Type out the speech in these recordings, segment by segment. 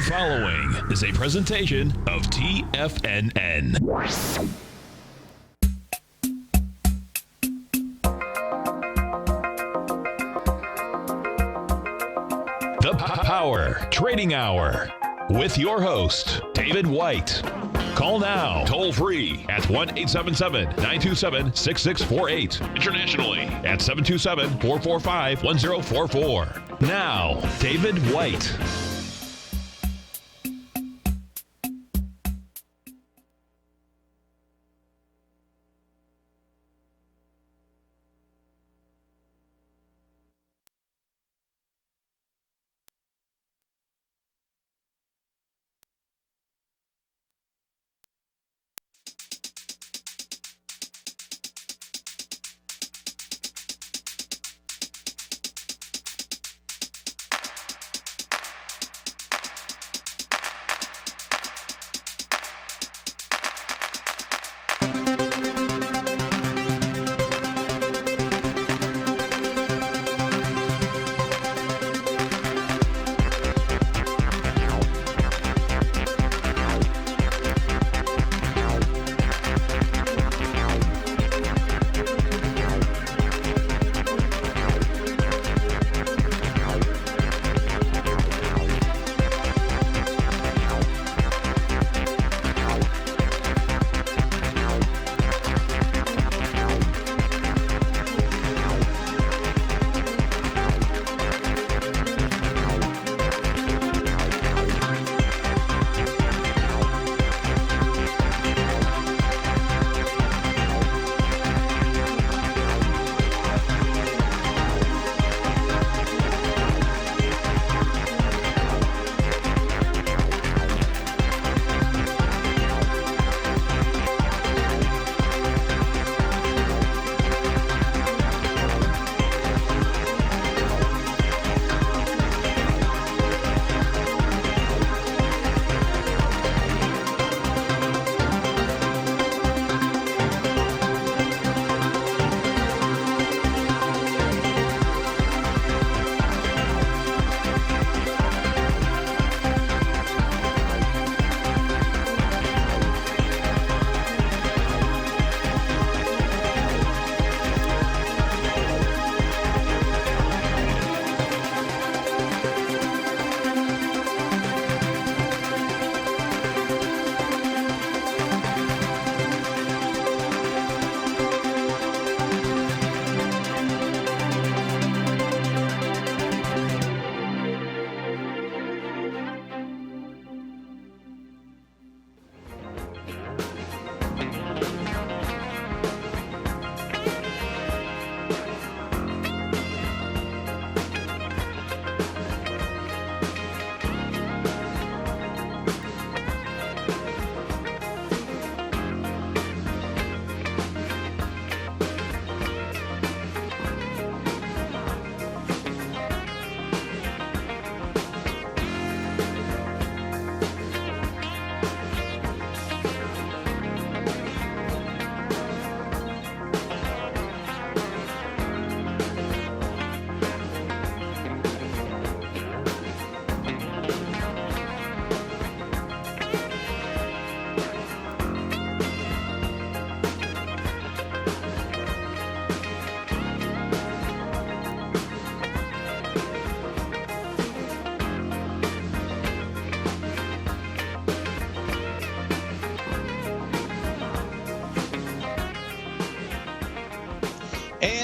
The following is a presentation of TFNN. The Power Trading Hour with your host, David White. Call now, toll free at 1-877-927-6648. Internationally at 727-445-1044. Now, David White.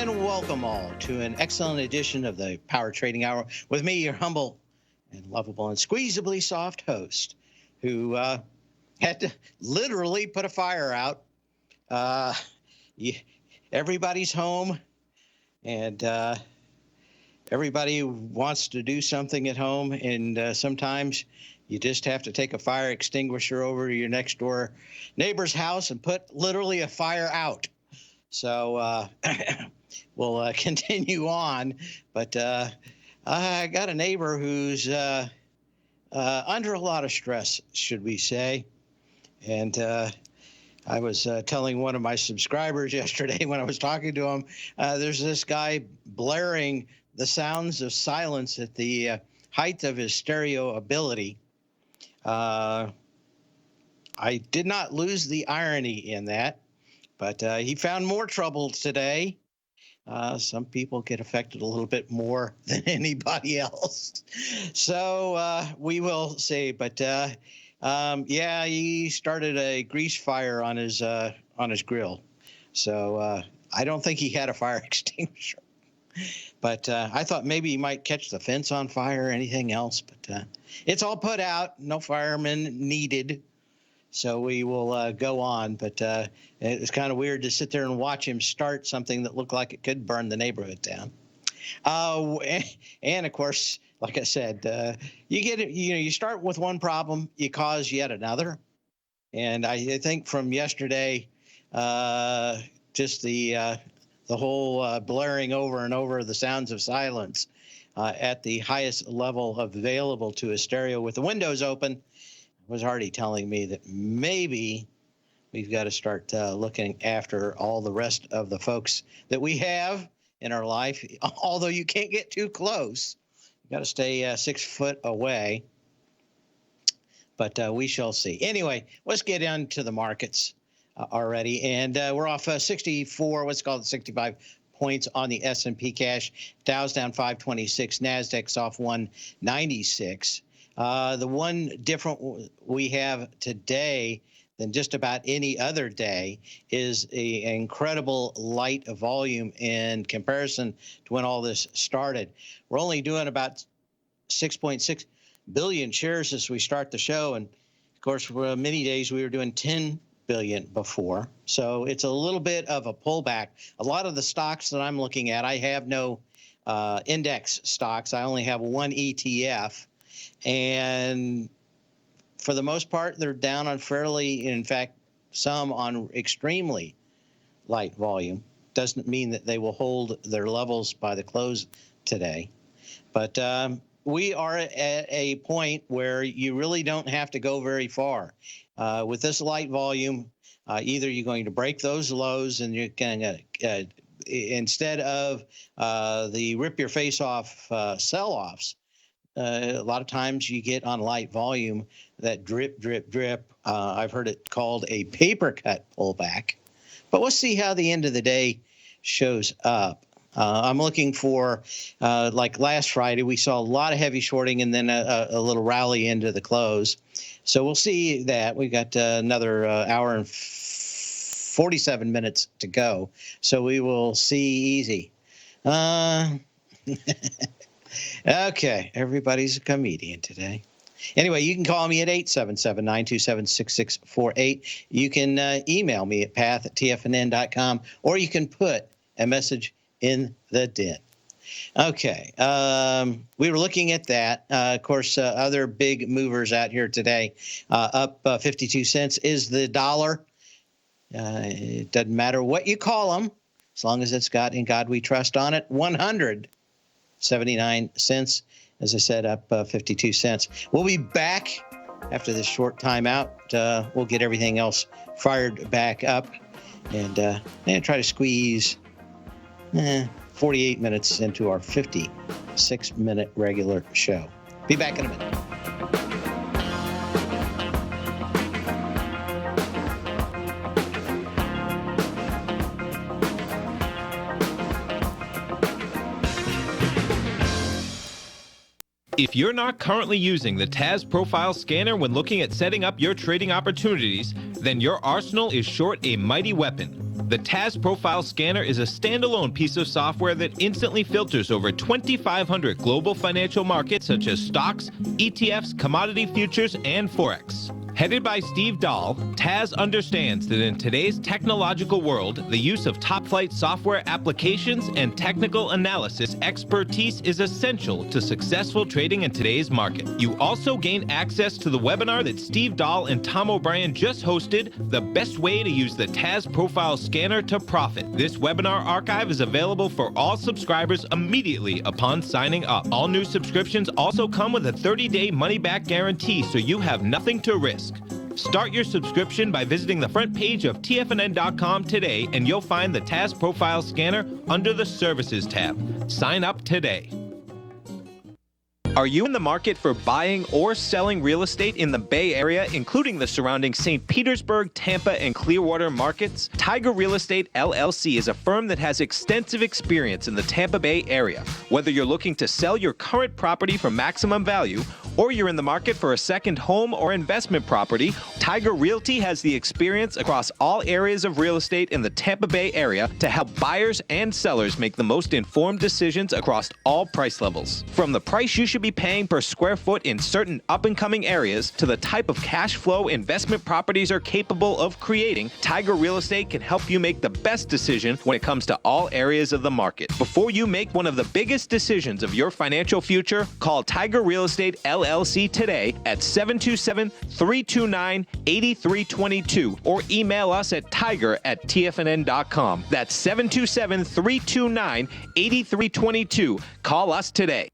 Welcome all to an excellent edition of the Power Trading Hour with me, your humble and lovable and squeezably soft host, who had to literally put a fire out. Everybody's home, and everybody wants to do something at home, and sometimes you just have to take a fire extinguisher over to your next door neighbor's house and put literally a fire out. So we'll continue on, but I got a neighbor who's under a lot of stress, should we say, and I was telling one of my subscribers yesterday when I was talking to him, there's this guy blaring the sounds of silence at the height of his stereo ability, I did not lose the irony in that, but he found more trouble today. Some people get affected a little bit more than anybody else. So we will see. But yeah, he started a grease fire on his grill. So I don't think he had a fire extinguisher. But I thought maybe he might catch the fence on fire or anything else. But it's all put out. No firemen needed. So we will go on. But it was kind of weird to sit there and watch him start something that looked like it could burn the neighborhood down. And of course, like I said, you start with one problem, you cause yet another. And I think from yesterday, just the whole blaring over and over the sounds of silence at the highest level available to a stereo with the windows open was already telling me that maybe we've got to start looking after all the rest of the folks that we have in our life. Although you can't get too close, you got to stay 6 foot away. But we shall see. Anyway, let's get into the markets already, and we're off 64. What's called 65 points on the S&P cash. Dow's down 526. Nasdaq's off 196. The one different we have today than just about any other day is an incredible light volume in comparison to when all this started. We're only doing about 6.6 billion shares as we start the show. And of course, for many days we were doing 10 billion before. So it's a little bit of a pullback. A lot of the stocks that I'm looking at, I have no index stocks. I only have one ETF. And for the most part, they're down on fairly, in fact, some on extremely light volume. Doesn't mean that they will hold their levels by the close today. But we are at a point where you really don't have to go very far. With this light volume, either you're going to break those lows and you're going to, instead of the rip your face off sell-offs, a lot of times you get on light volume that drip, drip, drip. I've heard it called a paper cut pullback. But we'll see how the end of the day shows up. I'm looking for, like last Friday, we saw a lot of heavy shorting and then a little rally into the close. So we'll see that. We've got another hour and 47 minutes to go. So we will see easy. Okay, everybody's a comedian today. Anyway, you can call me at 877-927-6648. You can email me at path@tfnn.com, or you can put a message in the den. Okay, we were looking at that. Of course, other big movers out here today. Up 52 cents is the dollar. It doesn't matter what you call them, as long as it's got "In God We Trust" on it. 179 cents. As I said, up 52 cents. We'll be back after this short timeout. We'll get everything else fired back up and try to squeeze 48 minutes into our 56-minute regular show. Be back in a minute. If you're not currently using the TAS Profile Scanner when looking at setting up your trading opportunities, then your arsenal is short a mighty weapon. The TAS Profile Scanner is a standalone piece of software that instantly filters over 2,500 global financial markets such as stocks, ETFs, commodity futures, and Forex. Headed by Steve Dahl, TAS understands that in today's technological world, the use of top-flight software applications and technical analysis expertise is essential to successful trading in today's market. You also gain access to the webinar that Steve Dahl and Tom O'Brien just hosted, The Best Way to Use the TAS Profile Scanner to Profit. This webinar archive is available for all subscribers immediately upon signing up. All new subscriptions also come with a 30-day money-back guarantee, so you have nothing to risk. Start your subscription by visiting the front page of TFNN.com today, and you'll find the TAS Profile Scanner under the Services tab. Sign up today. Are you in the market for buying or selling real estate in the Bay Area, including the surrounding St. Petersburg, Tampa, and Clearwater markets? Tiger Real Estate LLC is a firm that has extensive experience in the Tampa Bay area. Whether you're looking to sell your current property for maximum value, or you're in the market for a second home or investment property, Tiger Realty has the experience across all areas of real estate in the Tampa Bay area to help buyers and sellers make the most informed decisions across all price levels. From the price you should be paying per square foot in certain up-and-coming areas to the type of cash flow investment properties are capable of creating, Tiger Real Estate can help you make the best decision when it comes to all areas of the market. Before you make one of the biggest decisions of your financial future, call Tiger Real Estate LLC today at 727-329-8322 or email us at tiger@tfnn.com. That's 727-329-8322. Call us today.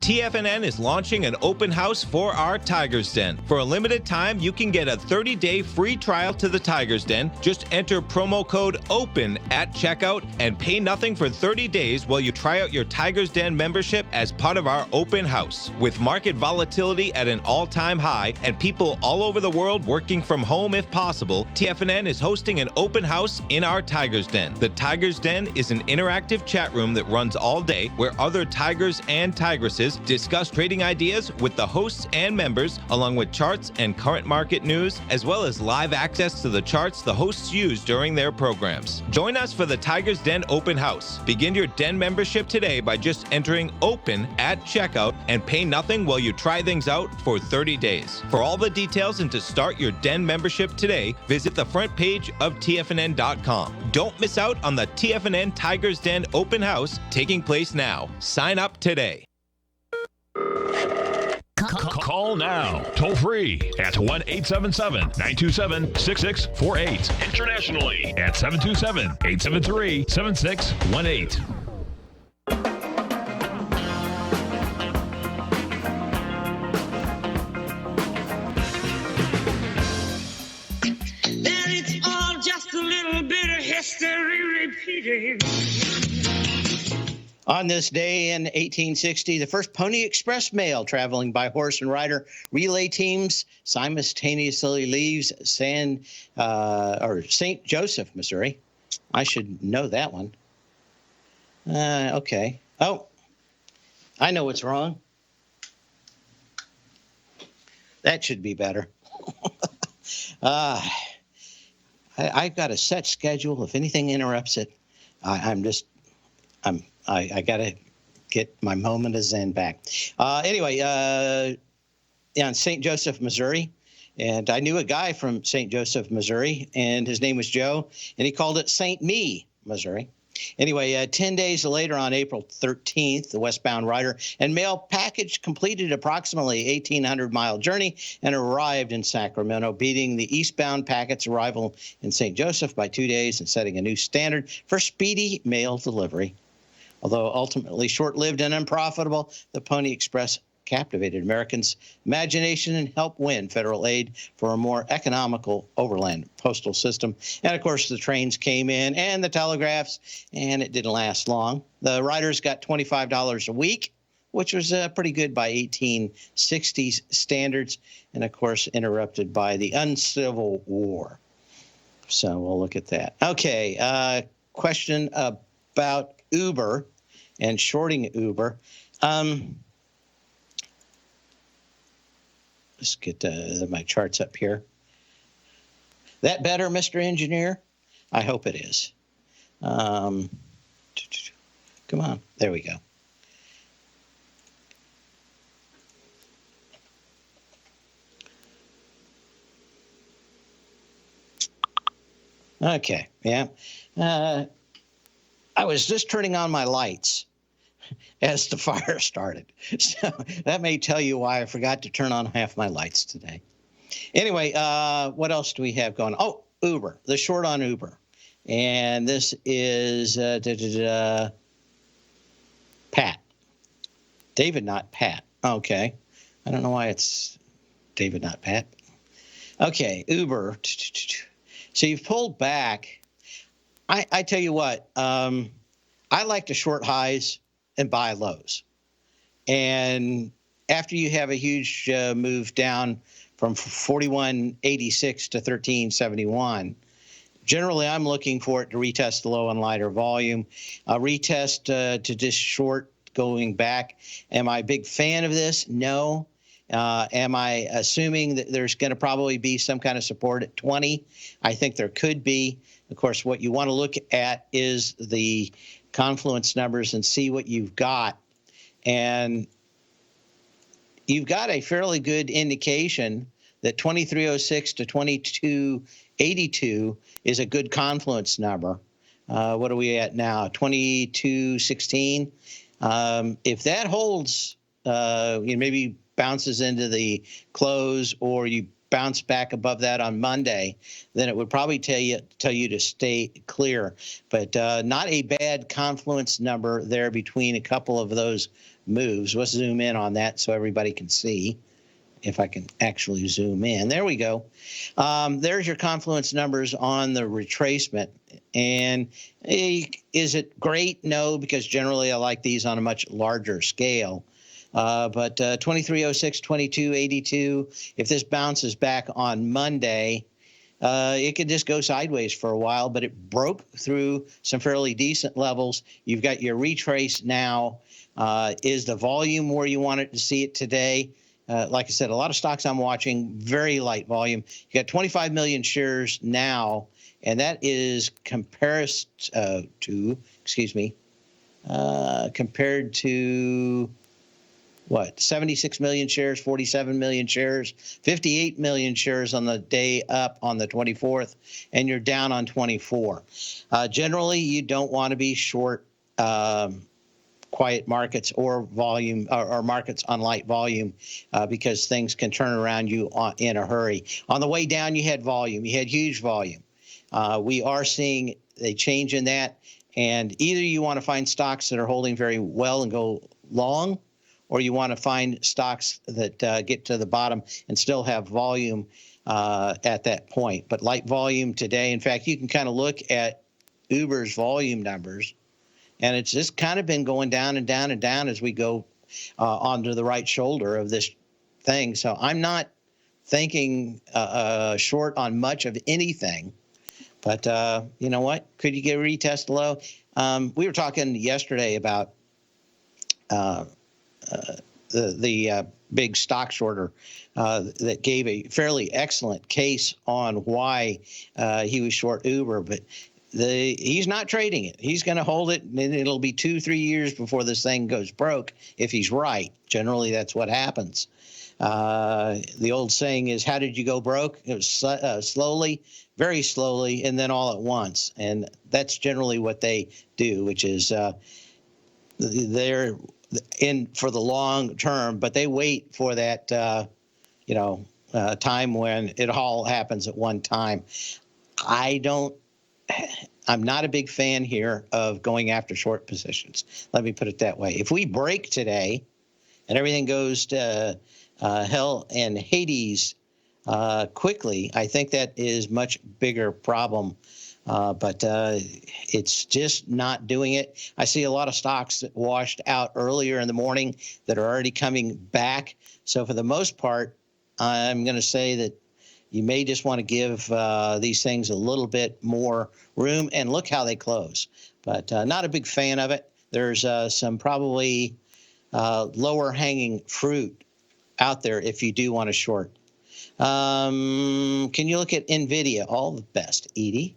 TFNN is launching an open house for our Tiger's Den. For a limited time, you can get a 30-day free trial to the Tiger's Den. Just enter promo code OPEN at checkout and pay nothing for 30 days while you try out your Tiger's Den membership as part of our open house. With market volatility at an all-time high and people all over the world working from home if possible, TFNN is hosting an open house in our Tiger's Den. The Tiger's Den is an interactive chat room that runs all day where other tigers and tigresses discuss trading ideas with the hosts and members, along with charts and current market news, as well as live access to the charts the hosts use during their programs. Join us for the Tiger's Den Open House. Begin your Den membership today by just entering OPEN at checkout and pay nothing while you try things out for 30 days. For all the details and to start your Den membership today, visit the front page of TFNN.com. Don't miss out on the TFNN Tiger's Den Open House taking place now. Sign up today. Call now, toll free at 1-877-927-6648. Internationally at 727-873-7618. That it's all just a little bit of history repeating. On this day in 1860, the first Pony Express mail traveling by horse and rider relay teams simultaneously leaves St. Joseph, Missouri. I should know that one. Okay. Oh, I know what's wrong. That should be better. I've got a set schedule. If anything interrupts it, I got to get my moment of zen back. Anyway, in St. Joseph, Missouri, and I knew a guy from St. Joseph, Missouri, and his name was Joe, and he called it St. Me, Missouri. Anyway, 10 days later, on April 13th, the westbound rider and mail package completed approximately 1,800-mile journey and arrived in Sacramento, beating the eastbound packet's arrival in St. Joseph by 2 days and setting a new standard for speedy mail delivery. Although ultimately short-lived and unprofitable, the Pony Express captivated Americans' imagination and helped win federal aid for a more economical overland postal system. And, of course, the trains came in and the telegraphs, and it didn't last long. The riders got $25 a week, which was pretty good by 1860s standards, and, of course, interrupted by the Uncivil War. So we'll look at that. Okay, question about Uber and shorting Uber. Let's get my charts up here. That better, Mr. Engineer? I hope it is. Come on. There we go. Okay, yeah. I was just turning on my lights as the fire started. So that may tell you why I forgot to turn on half my lights today. Anyway, what else do we have going? Oh, Uber, the short on Uber. And this is Pat. David, not Pat. Okay. I don't know why it's David, not Pat. Okay, Uber. So you've pulled back. I tell you what, I like to short highs and buy lows. And after you have a huge move down from 41.86 to 13.71, generally I'm looking for it to retest the low on lighter volume, retest to just short going back. Am I a big fan of this? No. Am I assuming that there's going to probably be some kind of support at 20? I think there could be. Of course, what you want to look at is the confluence numbers and see what you've got. And you've got a fairly good indication that 2306 to 2282 is a good confluence number. What are we at now? 2216. If that holds, maybe bounces into the close, or you bounce back above that on Monday, then it would probably tell you to stay clear. But not a bad confluence number there between a couple of those moves. Let's zoom in on that so everybody can see. If I can actually zoom in. There we go. There's your confluence numbers on the retracement. And is it great? No, because generally I like these on a much larger scale. But 2306, 2282, if this bounces back on Monday, it could just go sideways for a while, but it broke through some fairly decent levels. You've got your retrace now. Is the volume where you want it to see it today? Like I said, a lot of stocks I'm watching, very light volume. You got 25 million shares now, and that is compared to what, 76 million shares, 47 million shares, 58 million shares on the day up on the 24th, and you're down on 24. Generally, you don't want to be short quiet markets or volume or markets on light volume because things can turn around you in a hurry. On the way down, you had volume. You had huge volume. We are seeing a change in that, and either you want to find stocks that are holding very well and go long, or you want to find stocks that get to the bottom and still have volume at that point. But light volume today, in fact, you can kind of look at Uber's volume numbers, and it's just kind of been going down and down and down as we go onto the right shoulder of this thing. So I'm not thinking short on much of anything. But you know what? Could you get a retest low? We were talking yesterday about the big stock shorter that gave a fairly excellent case on why he was short Uber, but he's not trading it. He's going to hold it, and it'll be 2-3 years before this thing goes broke if he's right. Generally, that's what happens. The old saying is, how did you go broke? It was slowly, very slowly, and then all at once. And that's generally what they do, which is they're in for the long term, but they wait for that, time when it all happens at one time. I'm not a big fan here of going after short positions. Let me put it that way. If we break today and everything goes to hell and Hades quickly, I think that is much bigger problem. But it's just not doing it. I see a lot of stocks that washed out earlier in the morning that are already coming back. So for the most part, I'm going to say that you may just want to give these things a little bit more room, and look how they close. But not a big fan of it. There's some probably lower hanging fruit out there if you do want to short. Can you look at NVIDIA? All the best, Edie.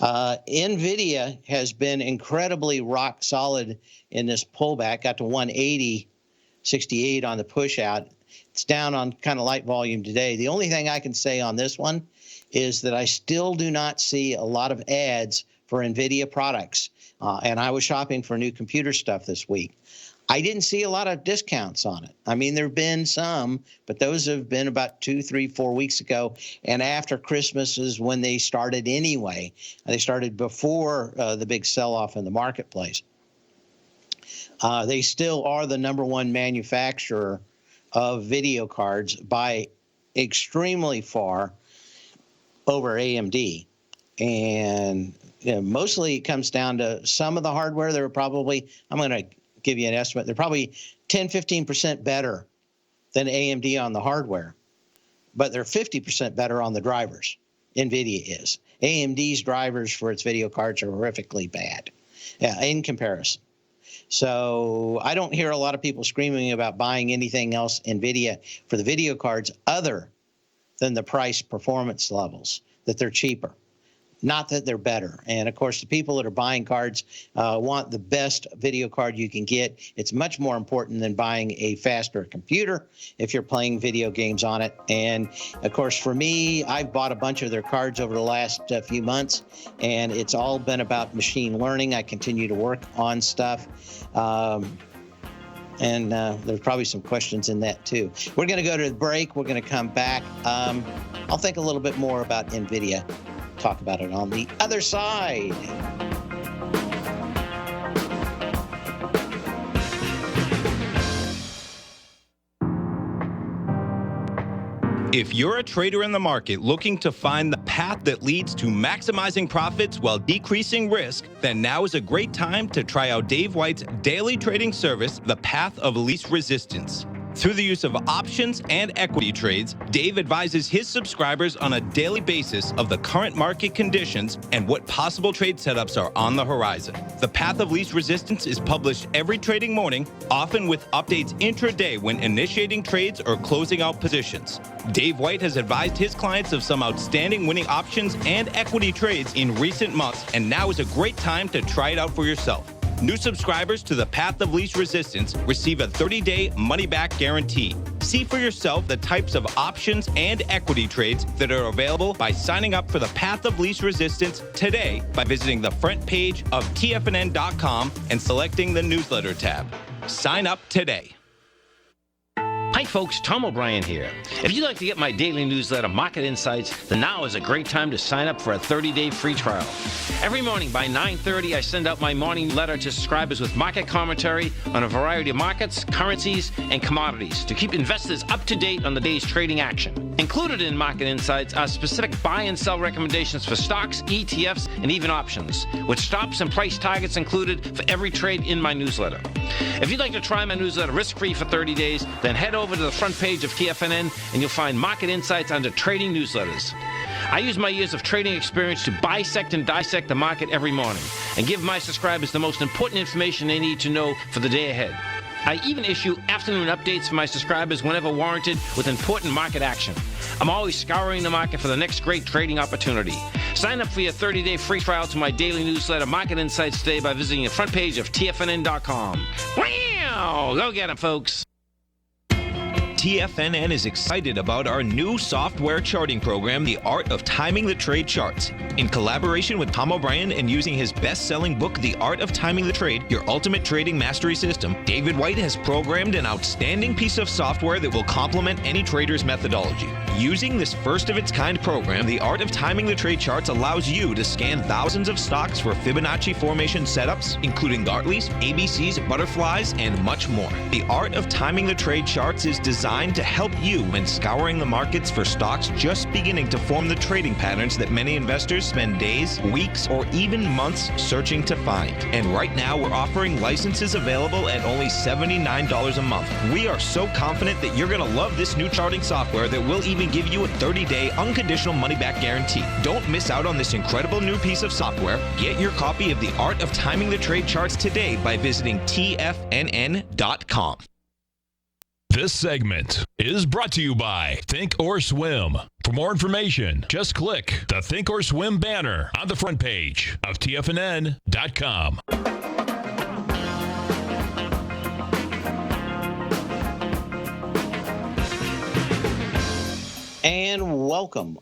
NVIDIA has been incredibly rock solid in this pullback, got to 180.68 on the push out. It's down on kind of light volume today. The only thing I can say on this one is that I still do not see a lot of ads for NVIDIA products. And I was shopping for new computer stuff this week. I didn't see a lot of discounts on it. I mean, there have been some, but those have been about 2, 3, 4 weeks ago. And after Christmas is when they started anyway. They started before the big sell-off in the marketplace. They still are the number one manufacturer of video cards by extremely far over AMD. And mostly it comes down to some of the hardware. There are probably, I'm going to give you an estimate, there are probably 10-15% better than AMD on the hardware, but they're 50% better on the drivers. NVIDIA is. AMD's drivers for its video cards are horrifically bad, in comparison. So I don't hear a lot of people screaming about buying anything else NVIDIA for the video cards other than the price performance levels, that they're cheaper, not that they're better. And of course, the people that are buying cards want the best video card you can get. It's much more important than buying a faster computer if you're playing video games on it. And of course, for me, I've bought a bunch of their cards over the last few months, and it's all been about machine learning. I continue to work on stuff. And there's probably some questions in that too. We're going to go to the break. We're going to come back. I'll think a little bit more about NVIDIA. Talk about it on the other side. If you're a trader in the market looking to find the path that leads to maximizing profits while decreasing risk, then now is a great time to try out Dave White's daily trading service, The Path of Least Resistance. Through the use of options and equity trades, Dave advises his subscribers on a daily basis of the current market conditions and what possible trade setups are on the horizon. The Path of Least Resistance is published every trading morning, often with updates intraday when initiating trades or closing out positions. Dave White has advised his clients of some outstanding winning options and equity trades in recent months, and now is a great time to try it out for yourself. New subscribers to the Path of Least Resistance receive a 30-day money-back guarantee. See for yourself the types of options and equity trades that are available by signing up for the Path of Least Resistance today by visiting the front page of TFNN.com and selecting the newsletter tab. Sign up today. Hi folks, Tom O'Brien here. If you'd like to get my daily newsletter, Market Insights, then now is a great time to sign up for a 30-day free trial. Every morning by 9:30, I send out my morning letter to subscribers with market commentary on a variety of markets, currencies, and commodities to keep investors up to date on the day's trading action. Included in Market Insights are specific buy and sell recommendations for stocks, ETFs, and even options, with stops and price targets included for every trade in my newsletter. If you'd like to try my newsletter risk-free for 30 days, then head over to the front page of TFNN and you'll find Market Insights under Trading Newsletters. I use my years of trading experience to bisect and dissect the market every morning and give my subscribers the most important information they need to know for the day ahead. I even issue afternoon updates for my subscribers whenever warranted with important market action. I'm always scouring the market for the next great trading opportunity. Sign up for your 30-day free trial to my daily newsletter, Market Insights, today by visiting the front page of TFNN.com. Wow! Go get 'em, folks. TFNN is excited about our new software charting program, The Art of Timing the Trade Charts. In collaboration with Tom O'Brien and using his best-selling book, The Art of Timing the Trade, Your Ultimate Trading Mastery System, David White has programmed an outstanding piece of software that will complement any trader's methodology. Using this first-of-its-kind program, The Art of Timing the Trade Charts allows you to scan thousands of stocks for Fibonacci formation setups, including Gartley's, ABC's, butterflies, and much more. The Art of Timing the Trade Charts is designed to help you when scouring the markets for stocks just beginning to form the trading patterns that many investors spend days, weeks, or even months searching to find. And right now, we're offering licenses available at only $79 a month. We are so confident that you're going to love this new charting software that will even give you a 30-day unconditional money-back guarantee. Don't miss out on this incredible new piece of software. Get your copy of The Art of Timing the Trade Charts today by visiting TFNN.com. This segment is brought to you by Think or Swim. For more information, just click the Think or Swim banner on the front page of TFNN.com. And welcome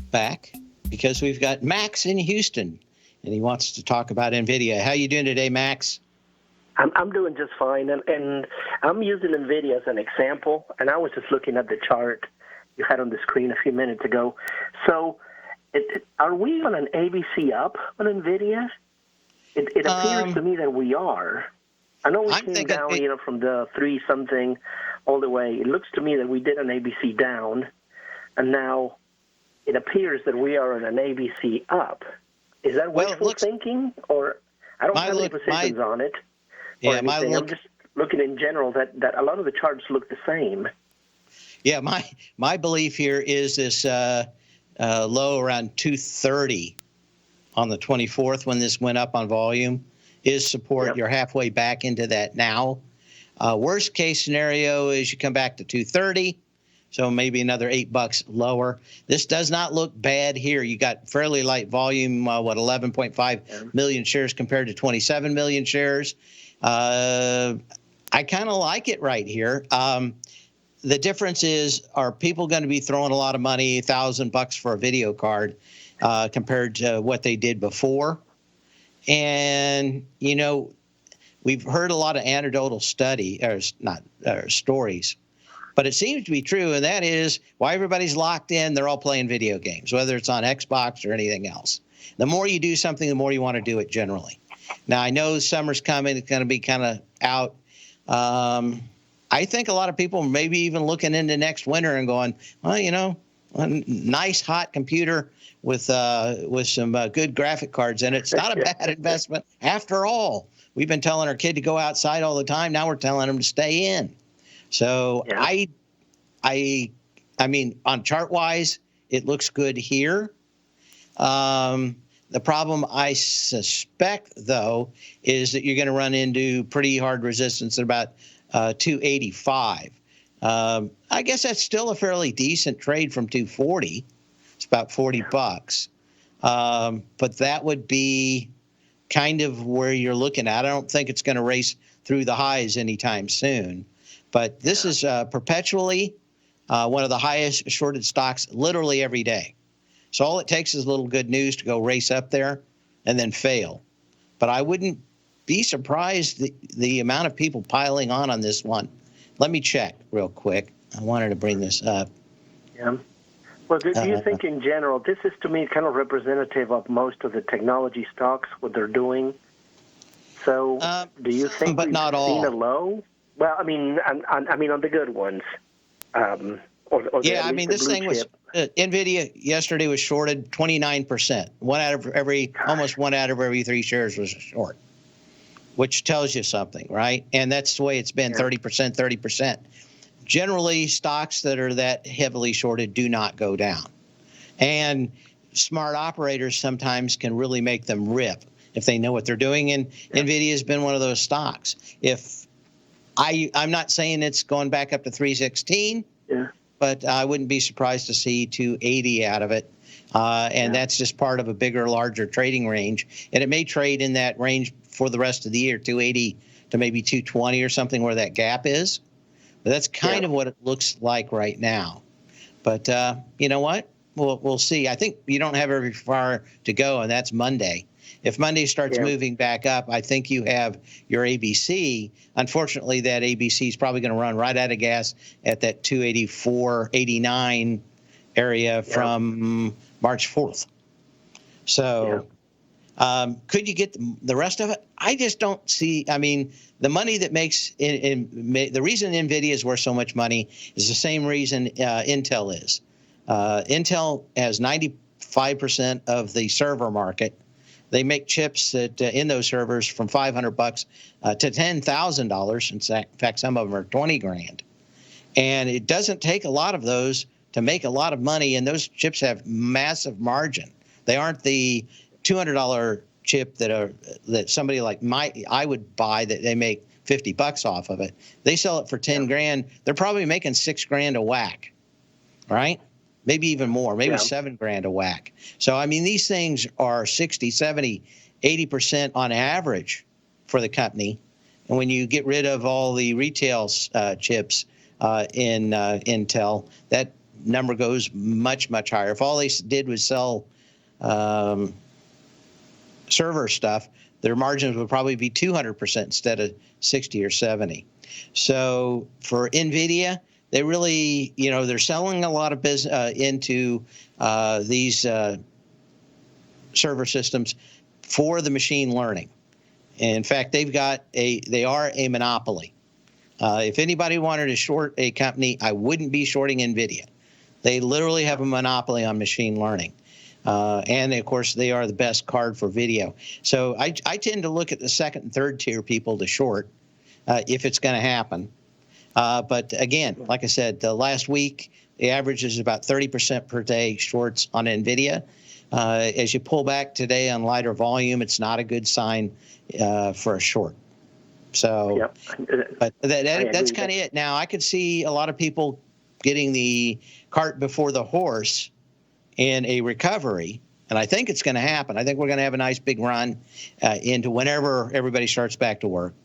back, because we've got Max in Houston, and he wants to talk about NVIDIA. How you doing today, Max? I'm doing just fine, and I'm using NVIDIA as an example, and I was just looking at the chart you had on the screen a few minutes ago. So are we on an ABC up on NVIDIA? It appears to me that we are. I know we came down, from the 3-something all the way. It looks to me that we did an ABC down, and now it appears that we are on an ABC up. Is that wishful thinking, or I don't have any positions on it? Yeah, I'm just looking in general that a lot of the charts look the same. Yeah, my belief here is this low around 230 on the 24th when this went up on volume is support. Yep. You're halfway back into that now. Worst case scenario is you come back to 230, so maybe another $8 lower. This does not look bad here. You got fairly light volume, 11.5 million shares compared to 27 million shares. I kind of like it right here. The difference is, are people going to be throwing a lot of money, $1,000 for a video card, compared to what they did before? And, you know, we've heard a lot of anecdotal stories, but it seems to be true, and that is why everybody's locked in. They're all playing video games, whether it's on Xbox or anything else. The more you do something, the more you want to do it generally. Now, I know summer's coming. It's going to be kind of out. I think a lot of people maybe even looking into next winter and going, well, you know, a nice hot computer with some good graphic cards in it. It's not a bad investment after all. We've been telling our kid to go outside all the time. Now we're telling them to stay in. So yeah. I mean, on chart wise, it looks good here. The problem I suspect, though, is that you're going to run into pretty hard resistance at about 285. I guess that's still a fairly decent trade from 240. It's about $40. But that would be kind of where you're looking at. I don't think it's going to race through the highs anytime soon. But this is perpetually one of the highest shorted stocks literally every day. So all it takes is a little good news to go race up there and then fail. But I wouldn't be surprised the amount of people piling on this one. Let me check real quick. I wanted to bring this up. Yeah. Well, do you think in general, this is to me kind of representative of most of the technology stocks, what they're doing? So do you think but we've not all. seen a low? Well, I mean on the good ones. Yeah, I mean, this thing was, NVIDIA yesterday was shorted 29%. Almost one out of every 3 shares was short, which tells you something, right? And that's the way it's been, 30%, 30%. Generally, stocks that are that heavily shorted do not go down. And smart operators sometimes can really make them rip if they know what they're doing. And NVIDIA has been one of those stocks. I'm not saying it's going back up to 316, but I wouldn't be surprised to see 280 out of it. That's just part of a bigger, larger trading range. And it may trade in that range for the rest of the year, 280 to maybe 220 or something where that gap is. But that's kind of what it looks like right now. But you know what? We'll see. I think you don't have very far to go, and that's Monday. If Monday starts moving back up, I think you have your ABC. Unfortunately, that ABC is probably going to run right out of gas at that 284.89 area from March 4th. So could you get the rest of it? I just don't see. I mean, the money that makes the reason NVIDIA is worth so much money is the same reason Intel is. Intel has 95% of the server market. They make chips that in those servers from $500 to $10,000. In fact, some of them are $20,000, and it doesn't take a lot of those to make a lot of money. And those chips have massive margin. They aren't the $200 chip that somebody like I would buy that they make $50 off of it. They sell it for $10,000. They're probably making $6,000 a whack, right? Maybe even more, maybe $7,000 a whack. So, I mean, these things are 60, 70, 80% on average for the company. And when you get rid of all the retail chips in Intel, that number goes much, much higher. If all they did was sell server stuff, their margins would probably be 200% instead of 60 or 70. So for NVIDIA, they really, they're selling a lot of business into these server systems for the machine learning. And in fact, they are a monopoly. If anybody wanted to short a company, I wouldn't be shorting NVIDIA. They literally have a monopoly on machine learning. And of course, they are the best card for video. So I tend to look at the second and third tier people to short. if it's going to happen. But again, like I said, the last week, the average is about 30% per day shorts on NVIDIA. As you pull back today on lighter volume, it's not a good sign for a short. So, but that's kind of it. Now, I could see a lot of people getting the cart before the horse in a recovery, and I think it's going to happen. I think we're going to have a nice big run into whenever everybody starts back to work.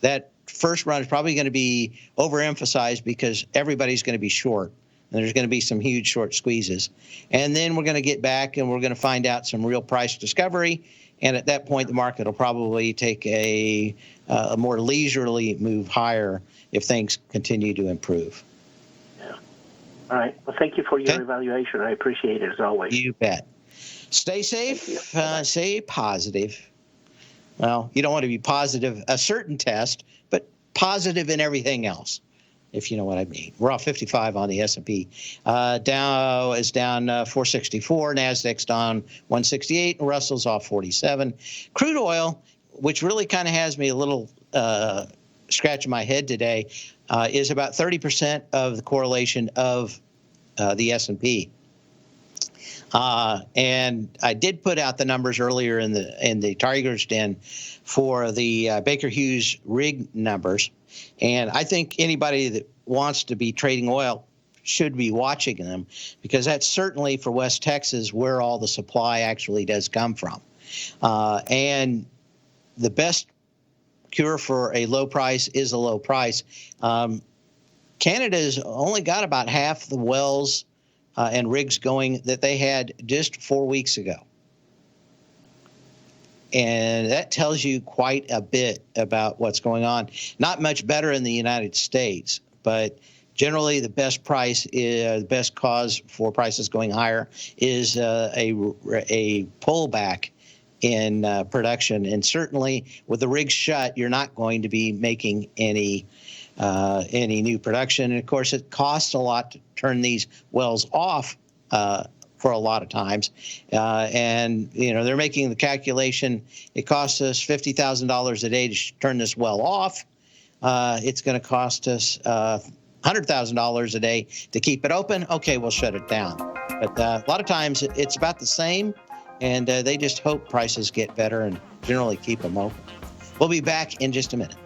That first run is probably going to be overemphasized because everybody's going to be short, and there's going to be some huge short squeezes. And then we're going to get back, and we're going to find out some real price discovery, and at that point, the market will probably take a more leisurely move higher if things continue to improve. Yeah. All right. Well, thank you for your evaluation. I appreciate it as always. You bet. Stay safe. Stay positive. Well, you don't want to be positive a certain test, but positive in everything else, if you know what I mean. We're off 55 on the S&P. Dow is down 464. NASDAQ's down 168. And Russell's off 47. Crude oil, which really kind of has me a little scratching my head today, is about 30% of the correlation of the S&P. And I did put out the numbers earlier in the Tiger's Den for the Baker Hughes rig numbers, and I think anybody that wants to be trading oil should be watching them, because that's certainly for West Texas where all the supply actually does come from. And the best cure for a low price is a low price. Canada's only got about half the wells and rigs going that they had just 4 weeks ago. And that tells you quite a bit about what's going on. Not much better in the United States, but generally the best price is the best cause for prices going higher is a pullback in production. And certainly with the rigs shut, you're not going to be making any new production. And of course, it costs a lot to turn these wells off for a lot of times. And, they're making the calculation. It costs us $50,000 a day to turn this well off. It's going to cost us $100,000 a day to keep it open. Okay, we'll shut it down. But a lot of times it's about the same, and they just hope prices get better and generally keep them open. We'll be back in just a minute.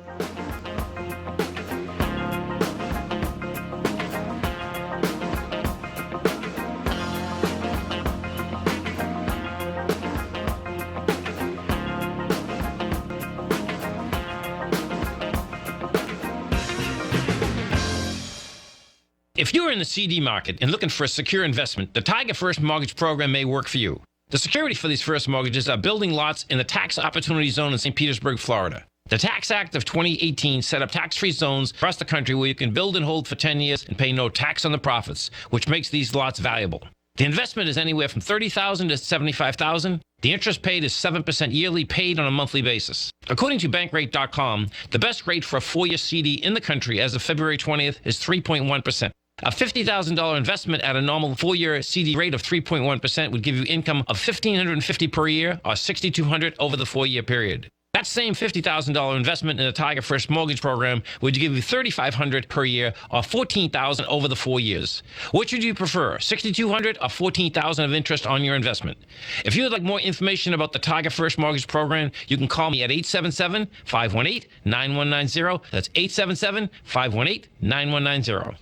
If you're in the CD market and looking for a secure investment, the Tiger First Mortgage Program may work for you. The security for these first mortgages are building lots in the Tax Opportunity Zone in St. Petersburg, Florida. The Tax Act of 2018 set up tax-free zones across the country where you can build and hold for 10 years and pay no tax on the profits, which makes these lots valuable. The investment is anywhere from $30,000 to $75,000. The interest paid is 7% yearly, paid on a monthly basis. According to Bankrate.com, the best rate for a 4-year CD in the country as of February 20th is 3.1%. A $50,000 investment at a normal 4-year CD rate of 3.1% would give you income of $1,550 per year, or $6,200 over the 4-year period. That same $50,000 investment in the Tiger First Mortgage Program would give you $3,500 per year, or $14,000 over the 4 years. Which would you prefer, $6,200 or $14,000 of interest on your investment? If you would like more information about the Tiger First Mortgage Program, you can call me at 877-518-9190. That's 877-518-9190.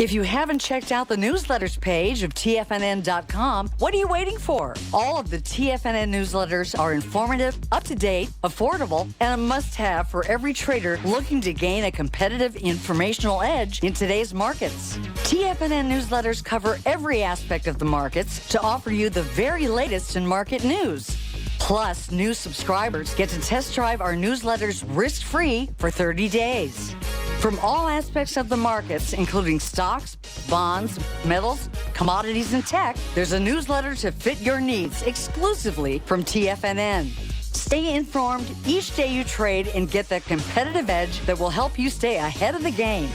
If you haven't checked out the newsletters page of TFNN.com, what are you waiting for? All of the TFNN newsletters are informative, up-to-date, affordable, and a must-have for every trader looking to gain a competitive informational edge in today's markets. TFNN newsletters cover every aspect of the markets to offer you the very latest in market news. Plus, new subscribers get to test drive our newsletters risk-free for 30 days. From all aspects of the markets, including stocks, bonds, metals, commodities, and tech, there's a newsletter to fit your needs exclusively from TFNN. Stay informed each day you trade and get that competitive edge that will help you stay ahead of the game.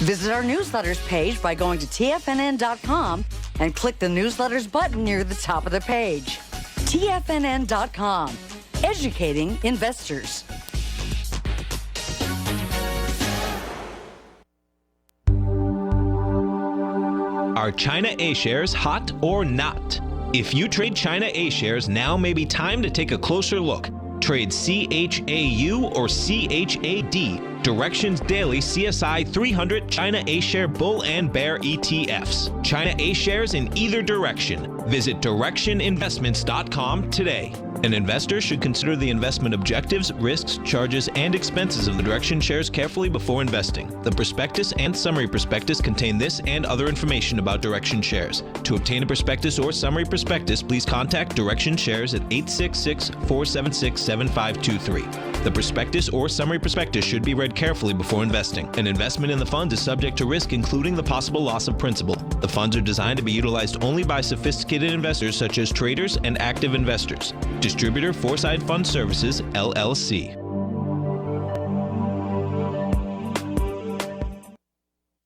Visit our newsletters page by going to TFNN.com and click the newsletters button near the top of the page. TFNN.com, educating investors. Are China A shares hot or not? If you trade China A shares, now may be time to take a closer look. Trade CHAU or CHAD, Directions Daily CSI 300 China A Share Bull and Bear ETFs. China A shares in either direction. Visit directioninvestments.com today. An investor should consider the investment objectives, risks, charges, and expenses of the Direction shares carefully before investing. The prospectus and summary prospectus contain this and other information about Direction shares. To obtain a prospectus or summary prospectus, please contact Direction shares at 866-476-7523. The prospectus or summary prospectus should be read carefully before investing. An investment in the fund is subject to risk, including the possible loss of principal. The funds are designed to be utilized only by sophisticated investors such as traders and active investors. Distributor Foreside Fund Services, LLC.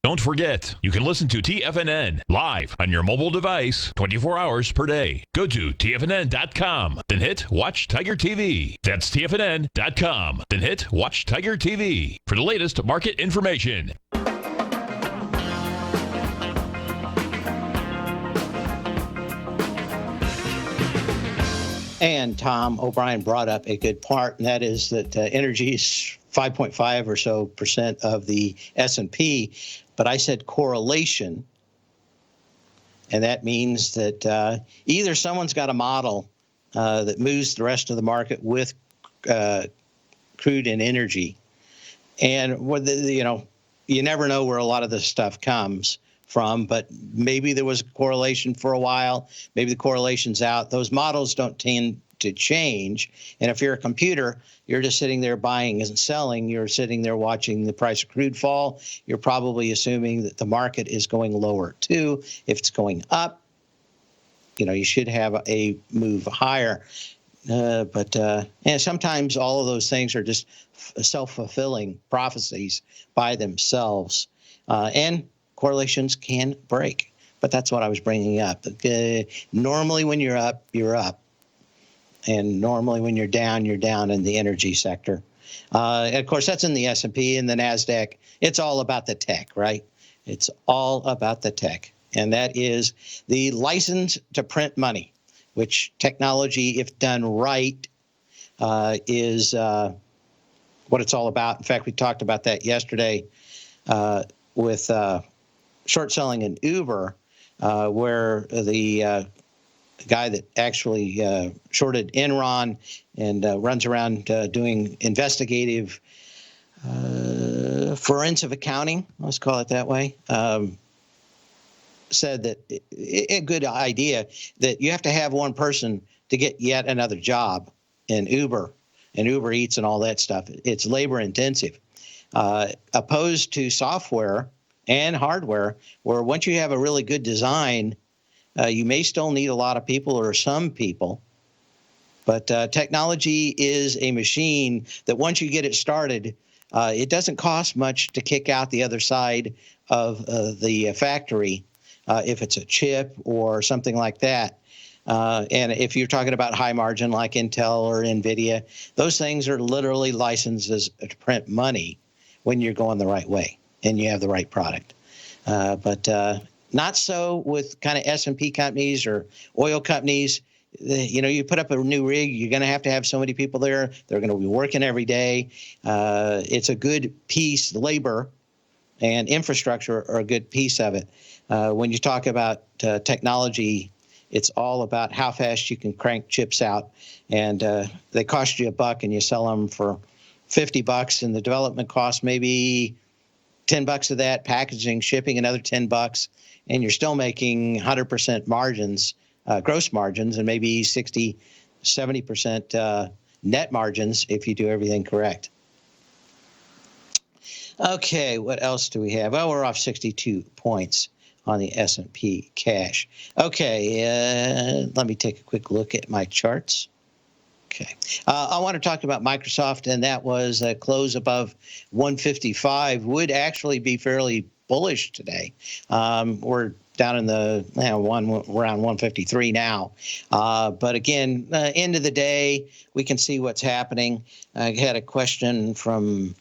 Don't forget, you can listen to TFNN live on your mobile device 24 hours per day. Go to TFNN.com, then hit Watch Tiger TV. That's TFNN.com, then hit Watch Tiger TV for the latest market information. And Tom O'Brien brought up a good part, and that is that energy is 5.5 or so % of the S&P. But I said correlation, and that means that either someone's got a model that moves the rest of the market with crude and energy, and you never know where a lot of this stuff comes from, but maybe there was a correlation for a while. Maybe the correlation's out. Those models don't tend to change. And if you're a computer, you're just sitting there buying and selling. You're sitting there watching the price of crude fall. You're probably assuming that the market is going lower too. If it's going up, you should have a move higher. But sometimes all of those things are just self-fulfilling prophecies by themselves. And correlations can break, but that's what I was bringing up. Normally when you're up, you're up. And normally when you're down in the energy sector. Of course, that's in the S&P and the NASDAQ. It's all about the tech, right? It's all about the tech. And that is the license to print money, which technology, if done right, is what it's all about. In fact, we talked about that yesterday with short selling in Uber, where the guy that actually shorted Enron and runs around doing investigative forensic accounting, let's call it that way, said that a good idea that you have to have one person to get yet another job in Uber and Uber Eats and all that stuff. It's labor intensive, opposed to software and hardware, where once you have a really good design, you may still need a lot of people or some people, but technology is a machine that once you get it started, it doesn't cost much to kick out the other side of the factory if it's a chip or something like that. And if you're talking about high margin like Intel or NVIDIA, those things are literally licenses to print money when you're going the right way and you have the right product. But not so with kind of S&P companies or oil companies. You put up a new rig, you're going to have so many people there. They're going to be working every day. It's a good piece. Labor and infrastructure are a good piece of it. When you talk about technology, it's all about how fast you can crank chips out. And they cost you $1 and you sell them for $50, and the development cost maybe $10 of that, packaging, shipping, another $10, and you're still making 100% margins, gross margins, and maybe 60, 70% net margins if you do everything correct. Okay, what else do we have? Well, we're off 62 points on the S&P cash. Okay, let me take a quick look at my charts. Okay, I want to talk about Microsoft, and that was a close above 155. Would actually be fairly bullish today. We're down in the around 153 now. But again, end of the day, we can see what's happening. I had a question from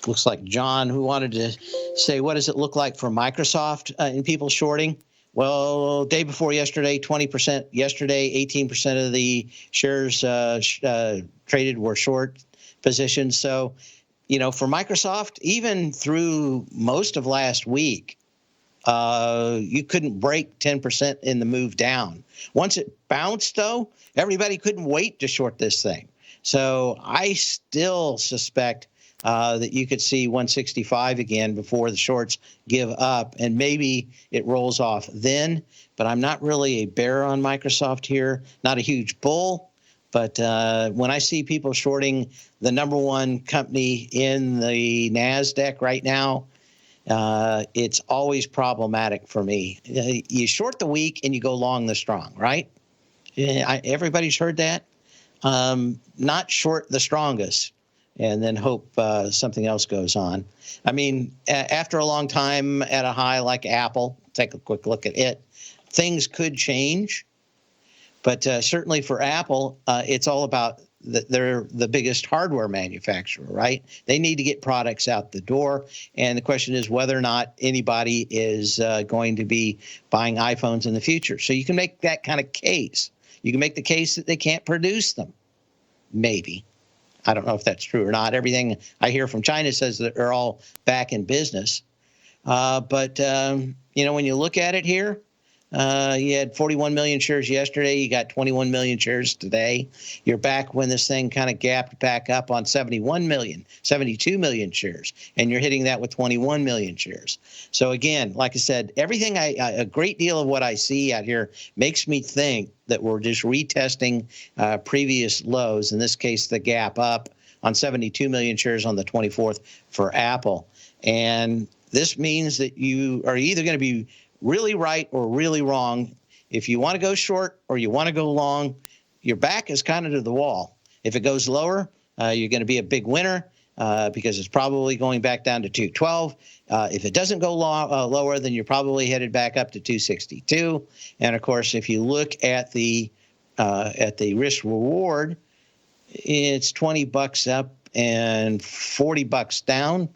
looks like John, who wanted to say, what does it look like for Microsoft in people shorting? Well, day before yesterday, 20%. Yesterday, 18% of the shares traded were short positions. So, for Microsoft, even through most of last week, you couldn't break 10% in the move down. Once it bounced, though, everybody couldn't wait to short this thing. So I still suspect that you could see 165 again before the shorts give up, and maybe it rolls off then. But I'm not really a bear on Microsoft here, not a huge bull. But when I see people shorting the number one company in the NASDAQ right now, it's always problematic for me. You short the weak and you go long the strong, right? Everybody's heard that. Not short the strongest and then hope something else goes on. I mean, after a long time at a high like Apple, take a quick look at it, things could change. But certainly for Apple, it's all about they're the biggest hardware manufacturer, right? They need to get products out the door. And the question is whether or not anybody is going to be buying iPhones in the future. So you can make that kind of case. You can make the case that they can't produce them. Maybe. I don't know if that's true or not. Everything I hear from China says that they're all back in business. But when you look at it here, you had 41 million shares yesterday. You got 21 million shares today. You're back when this thing kind of gapped back up on 71 million, 72 million shares. And you're hitting that with 21 million shares. So again, like I said, everything a great deal of what I see out here makes me think that we're just retesting previous lows, in this case, the gap up on 72 million shares on the 24th for Apple. And this means that you are either going to be really right or really wrong. If you want to go short or you want to go long, your back is kind of to the wall. If it goes lower, you're going to be a big winner because it's probably going back down to 212. If it doesn't go lower, then you're probably headed back up to 262. And of course, if you look at the risk reward, it's $20 up and $40 down,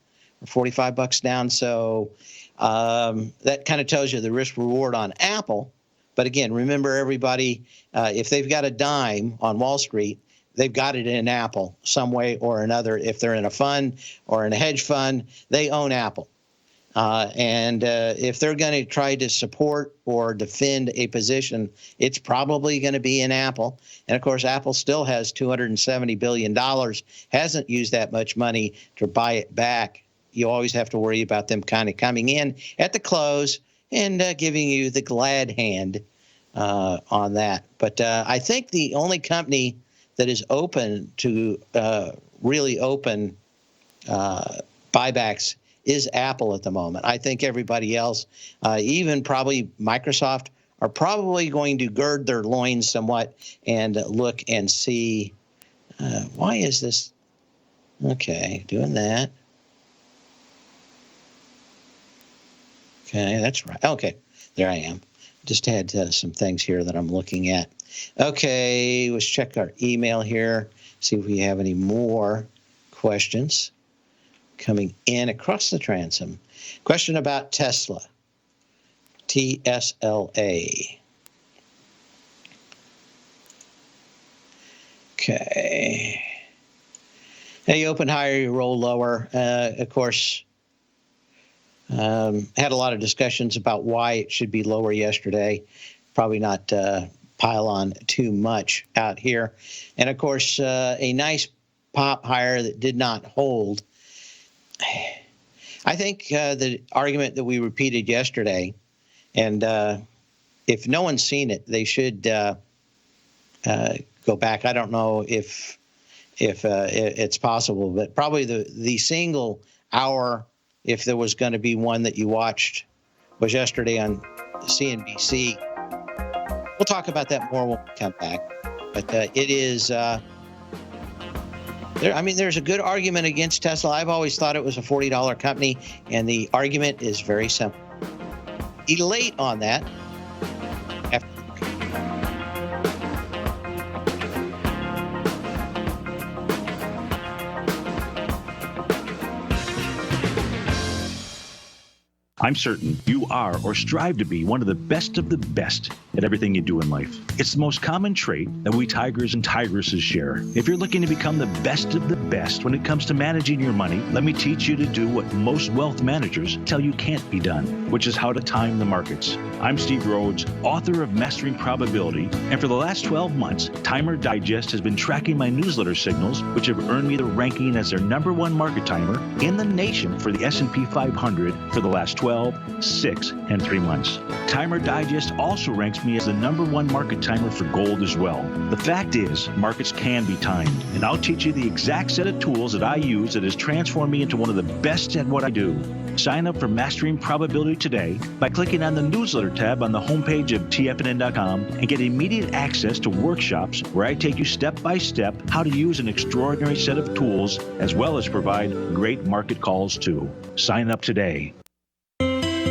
or $45 down. So that kind of tells you the risk reward on Apple. But again, remember everybody, if they've got a dime on Wall Street, they've got it in Apple some way or another. If they're in a fund or in a hedge fund, they own Apple. And if they're going to try to support or defend a position, it's probably going to be in Apple. And of course, Apple still has $270 billion, hasn't used that much money to buy it back. You always have to worry about them kind of coming in at the close and giving you the glad hand on that. But I think the only company that is open to really open buybacks is Apple at the moment. I think everybody else, even probably Microsoft, are probably going to gird their loins somewhat and look and see, why is this? Okay, doing that. Okay, that's right. Okay, there I am. Just had some things here that I'm looking at. Okay, let's check our email here, see if we have any more questions coming in across the transom. Question about Tesla, TSLA. Okay. Now you open higher, you roll lower. Of course, had a lot of discussions about why it should be lower yesterday. Probably not pile on too much out here. And of course, a nice pop higher that did not hold. I think the argument that we repeated yesterday, and if no one's seen it, they should go back. I don't know if it's possible, but probably the single hour, if there was going to be one that you watched, was yesterday on CNBC. We'll talk about that more when we come back. But it is, there's a good argument against Tesla. I've always thought it was a $40 company, and the argument is very simple. Elate on that. I'm certain you are or strive to be one of the best at everything you do in life. It's the most common trait that we tigers and tigresses share. If you're looking to become the best of the best when it comes to managing your money, let me teach you to do what most wealth managers tell you can't be done, which is how to time the markets. I'm Steve Rhodes, author of Mastering Probability, and for the last 12 months, Timer Digest has been tracking my newsletter signals, which have earned me the ranking as their #1 market timer in the nation for the S&P 500 for the last 12, 6, and 3 months. Timer Digest also ranks me as the #1 market timer for gold as well. The fact is, markets can be timed, and I'll teach you the exact set of tools that I use that has transformed me into one of the best at what I do. Sign up for Mastering Probability today by clicking on the newsletter tab on the homepage of TFNN.com and get immediate access to workshops where I take you step by step how to use an extraordinary set of tools as well as provide great market calls too. Sign up today.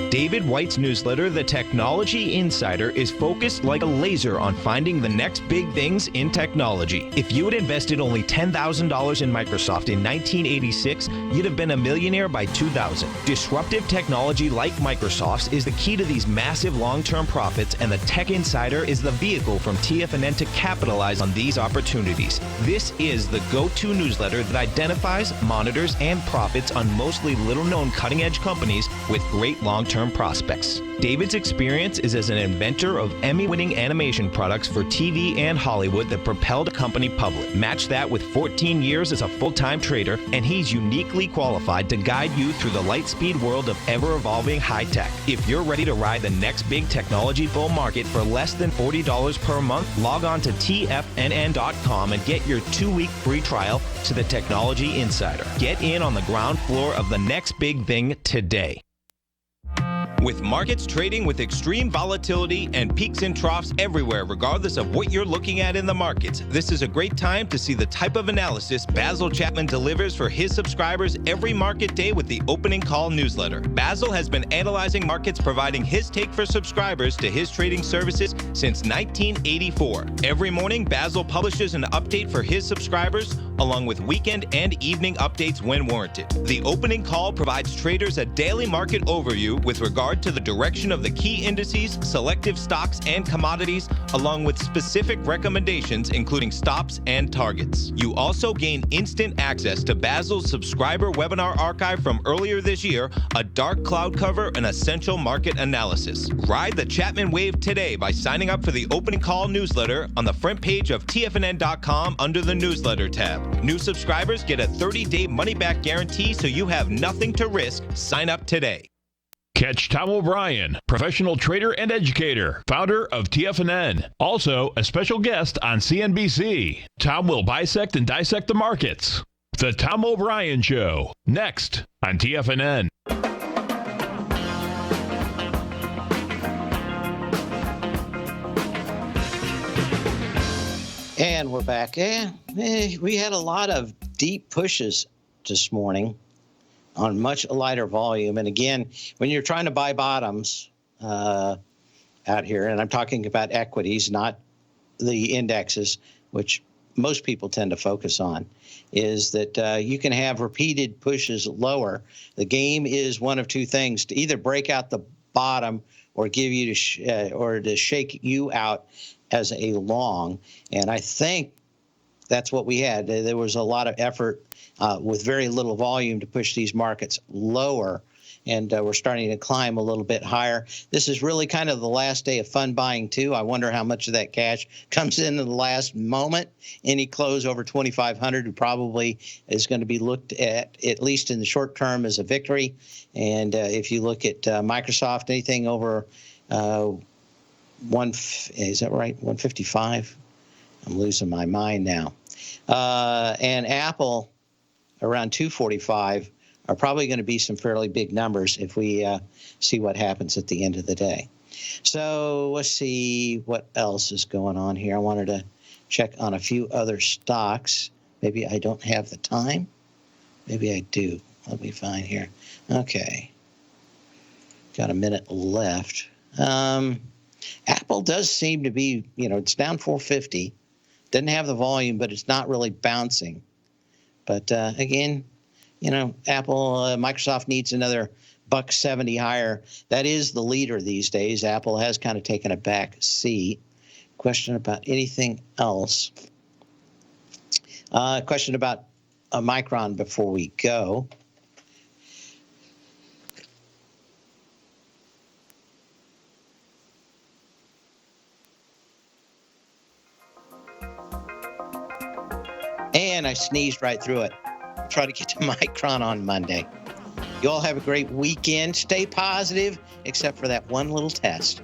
David White's newsletter, The Technology Insider, is focused like a laser on finding the next big things in technology. If you had invested only $10,000 in Microsoft in 1986, you'd have been a millionaire by 2000. Disruptive technology like Microsoft's is the key to these massive long-term profits, and the Tech Insider is the vehicle from TFNN to capitalize on these opportunities. This is the go-to newsletter that identifies, monitors, and profits on mostly little-known cutting-edge companies with great long-term prospects. David's experience is as an inventor of Emmy-winning animation products for TV and Hollywood that propelled a company public. Match that with 14 years as a full-time trader, and he's uniquely qualified to guide you through the light-speed world of ever-evolving high-tech. If you're ready to ride the next big technology bull market for less than $40 per month, log on to TFNN.com and get your 2-week free trial to the Technology Insider. Get in on the ground floor of the next big thing today. With markets trading with extreme volatility and peaks and troughs everywhere, regardless of what you're looking at in the markets, this is a great time to see the type of analysis Basil Chapman delivers for his subscribers every market day with the Opening Call newsletter. Basil has been analyzing markets, providing his take for subscribers to his trading services since 1984. Every morning, Basil publishes an update for his subscribers, along with weekend and evening updates when warranted. The Opening Call provides traders a daily market overview with regard to the direction of the key indices, selective stocks, and commodities, along with specific recommendations, including stops and targets. You also gain instant access to Basil's subscriber webinar archive from earlier this year, a dark cloud cover, and essential market analysis. Ride the Chapman wave today by signing up for the Opening Call newsletter on the front page of TFNN.com under the newsletter tab. New subscribers get a 30-day money-back guarantee, so you have nothing to risk. Sign up today. Catch Tom O'Brien, professional trader and educator, founder of TFNN. Also, a special guest on CNBC. Tom will bisect and dissect the markets. The Tom O'Brien Show, next on TFNN. And we're back. We had a lot of deep pushes this morning on much lighter volume. And again, when you're trying to buy bottoms out here, and I'm talking about equities, not the indexes, which most people tend to focus on, is that you can have repeated pushes lower. The game is one of two things: to either break out the bottom or give you or to shake you out as a long. And I think that's what we had. There was a lot of effort with very little volume to push these markets lower, and we're starting to climb a little bit higher. This is really kind of the last day of fun buying, too. I wonder how much of that cash comes in the last moment. Any close over 2,500 probably is going to be looked at least in the short term, as a victory. And if you look at Microsoft, anything over is that right? 155? I'm losing my mind now. And Apple around 245 are probably going to be some fairly big numbers if we see what happens at the end of the day. So let's see what else is going on here. I wanted to check on a few other stocks. Maybe I don't have the time. Maybe I do. Let me find here. Okay. Got a minute left. Apple does seem to be, it's down 450. Doesn't have the volume, but it's not really bouncing. But again, Apple, Microsoft needs another $1.70 higher. That is the leader these days. Apple has kind of taken a back seat. Question about anything else? Question about a Micron before we go. And I sneezed right through it. Try to get to Micron on Monday. You all have a great weekend. Stay positive, except for that one little test.